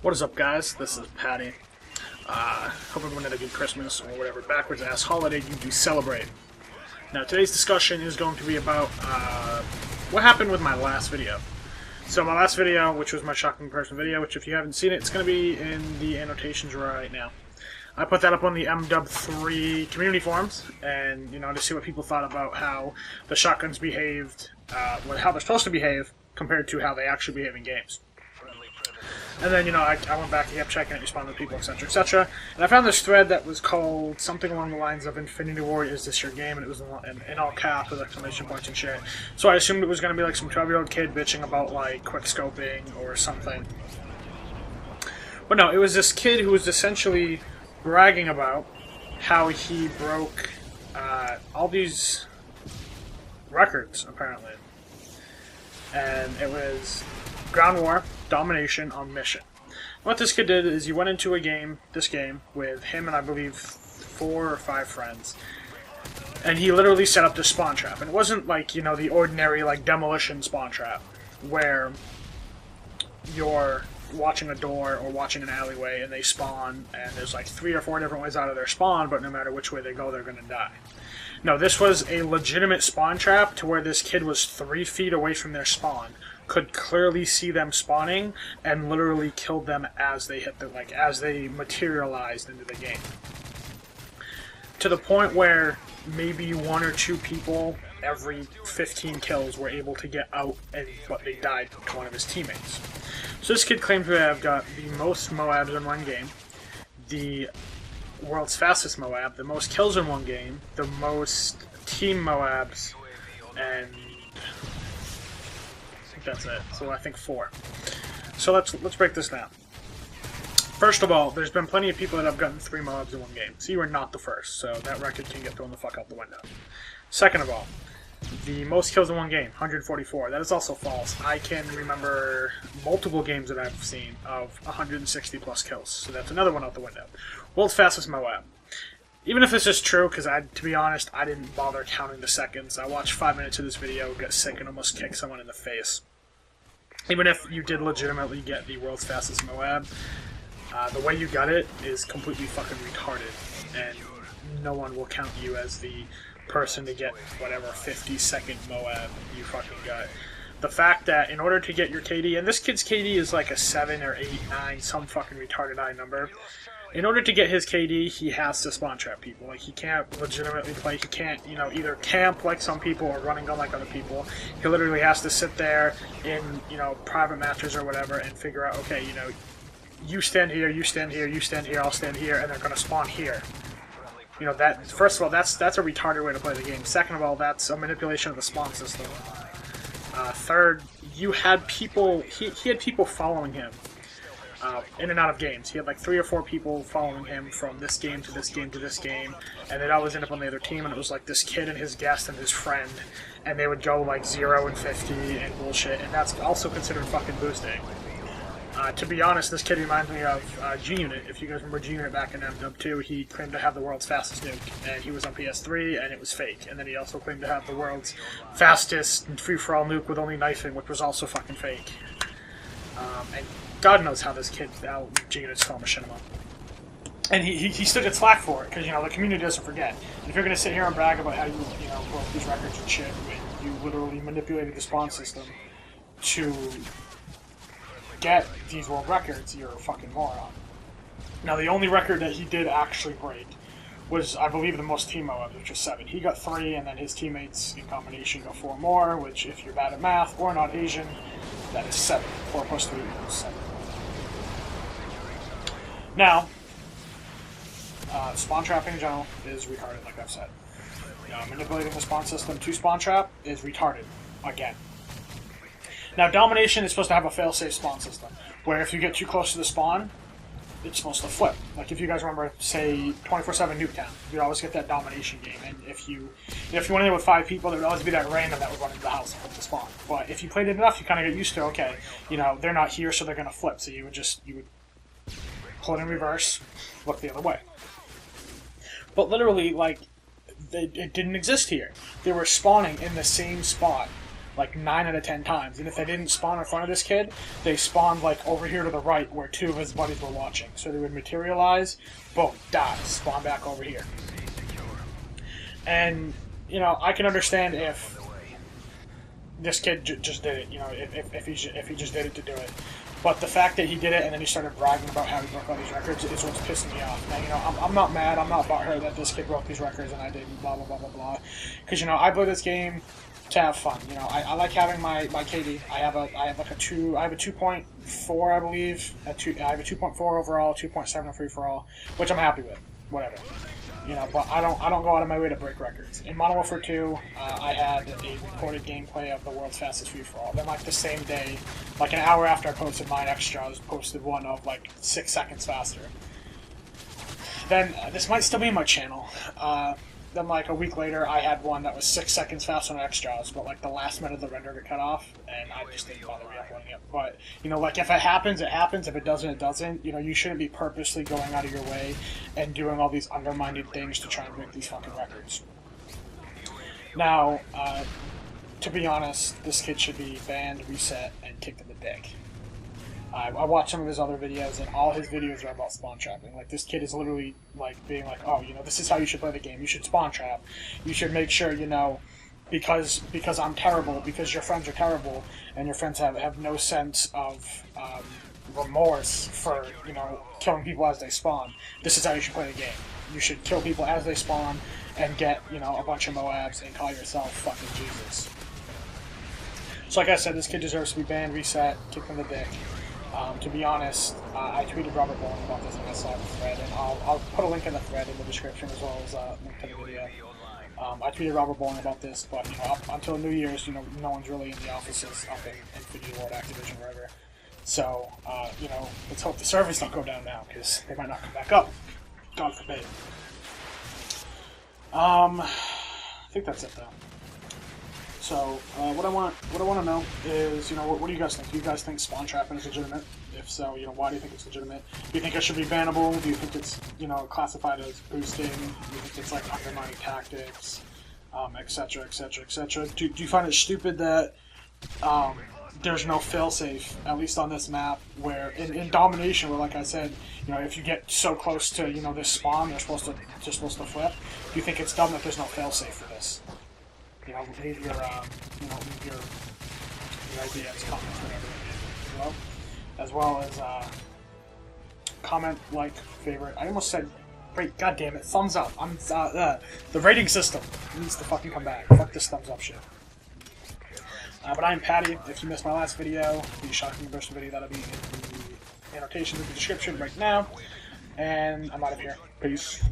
What is up, guys? This is Patty. Hope everyone had a good Christmas or whatever backwards ass holiday you do celebrate. Now, today's discussion is going to be about what happened with my last video. So, my last video, which was my shocking person video, which if you haven't seen it, it's going to be in the annotations right now. I put that up on the MW3 community forums, and to see what people thought about how the shotguns behaved, how they're supposed to behave compared to how they actually behave in games. And then, I went back and kept checking it, responding to people, etc., etc. And I found this thread that was called something along the lines of Infinity War, is this your game? And it was in all caps with exclamation points and shit. So I assumed it was going to be like some 12-year-old kid bitching about, like, quick scoping or something. But no, it was this kid who was essentially bragging about how he broke all these records, apparently. And it was ground war, domination on mission. What this kid did is he went into this game, with him and I believe 4 or 5 friends, and he literally set up this spawn trap. And it wasn't like, the ordinary, like, demolition spawn trap, where you're watching a door or watching an alleyway and they spawn, and there's like 3 or 4 different ways out of their spawn, but no matter which way they go, they're gonna die. No, this was a legitimate spawn trap to where this kid was 3 feet away from their spawn, could clearly see them spawning, and literally killed them as they hit as they materialized into the game. To the point where maybe 1 or 2 people every 15 kills were able to get out, but they died to one of his teammates. So this kid claimed to have got the most Moabs in one game, the world's fastest Moab, the most kills in one game, the most team Moabs, and that's it. So I think 4. So let's break this down. First of all, there's been plenty of people that have gotten 3 Moabs in one game, so you are not the first, so that record can get thrown the fuck out the window. Second of all, the most kills in one game, 144. That is also false. I can remember multiple games that I've seen of 160 plus kills, so that's another one out the window. World's fastest Moab. Even if this is true, because to be honest, I didn't bother counting the seconds. I watched 5 minutes of this video, got sick, and almost kicked someone in the face. Even if you did legitimately get the world's fastest Moab, the way you got it is completely fucking retarded, and no one will count you as the person to get whatever 50-second Moab you fucking got. The fact that in order to get your KD, and this kid's KD is like a 7 or 8, 9, some fucking retarded high number. In order to get his KD, he has to spawn trap people. Like, he can't legitimately play. He can't, either camp like some people or run and gun like other people. He literally has to sit there in, private matches or whatever and figure out, okay, you stand here, you stand here, you stand here, I'll stand here, and they're going to spawn here. That, first of all, that's a retarded way to play the game. Second of all, that's a manipulation of the spawn system. Third, you had people, he had people following him. In and out of games. He had like 3 or 4 people following him from this game to this game to this game, and they'd always end up on the other team, and it was like this kid and his guest and his friend, and they would go like 0 and 50 and bullshit, and that's also considered fucking boosting. To be honest, this kid reminds me of G-Unit. If you guys remember G-Unit back in MW2, he claimed to have the world's fastest nuke, and he was on PS3, and it was fake. And then he also claimed to have the world's fastest free-for-all nuke with only knifing, which was also fucking fake. And God knows how this kid, how G-Unit stole machinima. And he still gets slack for it, because, the community doesn't forget. And if you're going to sit here and brag about how you, broke these records and shit, when you literally manipulated the spawn system to get these world records, you're a fucking moron. Now, the only record that he did actually break was, I believe, the most team Moabs, which was 7. He got 3, and then his teammates in combination got 4 more, which, if you're bad at math or not Asian, that is 7. 4 plus 3 equals 7. Now, spawn trapping in general is retarded, like I've said. Manipulating the spawn system to spawn trap is retarded, again. Now, domination is supposed to have a fail-safe spawn system, where if you get too close to the spawn, it's supposed to flip. Like, if you guys remember, say, 24/7 Nuketown, you'd always get that domination game, and if you went in with 5 people, there would always be that random that would run into the house and flip the spawn. But if you played it enough, you kind of get used to, okay, they're not here, so they're going to flip, so you would pull it in reverse, look the other way. But literally, like, it didn't exist here. They were spawning in the same spot like 9 out of 10 times. And if they didn't spawn in front of this kid, they spawned like over here to the right where 2 of his buddies were watching. So they would materialize, boom, die, spawn back over here. And, you know, I can understand if this kid just did it, you know, if he just did it to do it. But the fact that he did it and then he started bragging about how he broke all these records is what's pissing me off. And, you know, I'm not mad, I'm not butthurt that this kid broke these records and I didn't, blah, blah, blah, blah, blah. Because, you know, I play this game to have fun. You know, I like having my KD. I have a 2.4, I believe. I have a 2.4 overall, 2.7 free for all, which I'm happy with. Whatever. You know, but I don't go out of my way to break records. In Modern Warfare 2, I had a recorded gameplay of the world's fastest free-for-all. Then, like, the same day, like an hour after I posted mine extra, I was posted one of, like, 6 seconds faster. Then, this might still be in my channel. Then, like, a week later, I had one that was 6 seconds faster than extras, but, like, the last minute of the render got cut off, and I just didn't bother re-uploading it. But, you know, like, if it happens, it happens. If it doesn't, it doesn't. You know, you shouldn't be purposely going out of your way and doing all these undermined things to try and break these fucking records. Now, to be honest, this kid should be banned, reset, and kicked in the dick. I watched some of his other videos, and all his videos are about spawn trapping. Like, this kid is literally, like, being like, oh, you know, this is how you should play the game. You should spawn trap. You should make sure, you know, because I'm terrible, because your friends are terrible, and your friends have no sense of remorse for, you know, killing people as they spawn. This is how you should play the game. You should kill people as they spawn and get, you know, a bunch of Moabs and call yourself fucking Jesus. So like I said, this kid deserves to be banned, reset, kicked in the dick. To be honest, I tweeted Robert Bowling about this and I saw the thread, and I'll put a link in the thread in the description as well as a link to the video. I tweeted Robert Bowling about this, but, you know, up until New Year's, you know, no one's really in the offices up in Infinity Ward, Activision, wherever. So, you know, let's hope the servers don't go down now, because they might not come back up. God forbid. I think that's it, though. So, what I want to know is, you know, what do you guys think? Do you guys think spawn trapping is legitimate? If so, you know, why do you think it's legitimate? Do you think it should be bannable? Do you think it's, you know, classified as boosting? Do you think it's, like, undermining tactics? Etc., etc., etc. Do you find it stupid that there's no failsafe, at least on this map, where in domination, where, like I said, you know, if you get so close to, you know, this spawn, they're supposed to flip? Do you think it's dumb that there's no failsafe for this? You know, leave your, leave your ideas, comments, whatever, as well as, comment, like, favorite. I almost said, wait, goddammit, thumbs up. The rating system needs to fucking come back. Fuck this thumbs up shit. But I'm Patty. If you missed my last video, the Shocking Burst video, that'll be in the annotation in the description right now. And I'm out of here. Peace.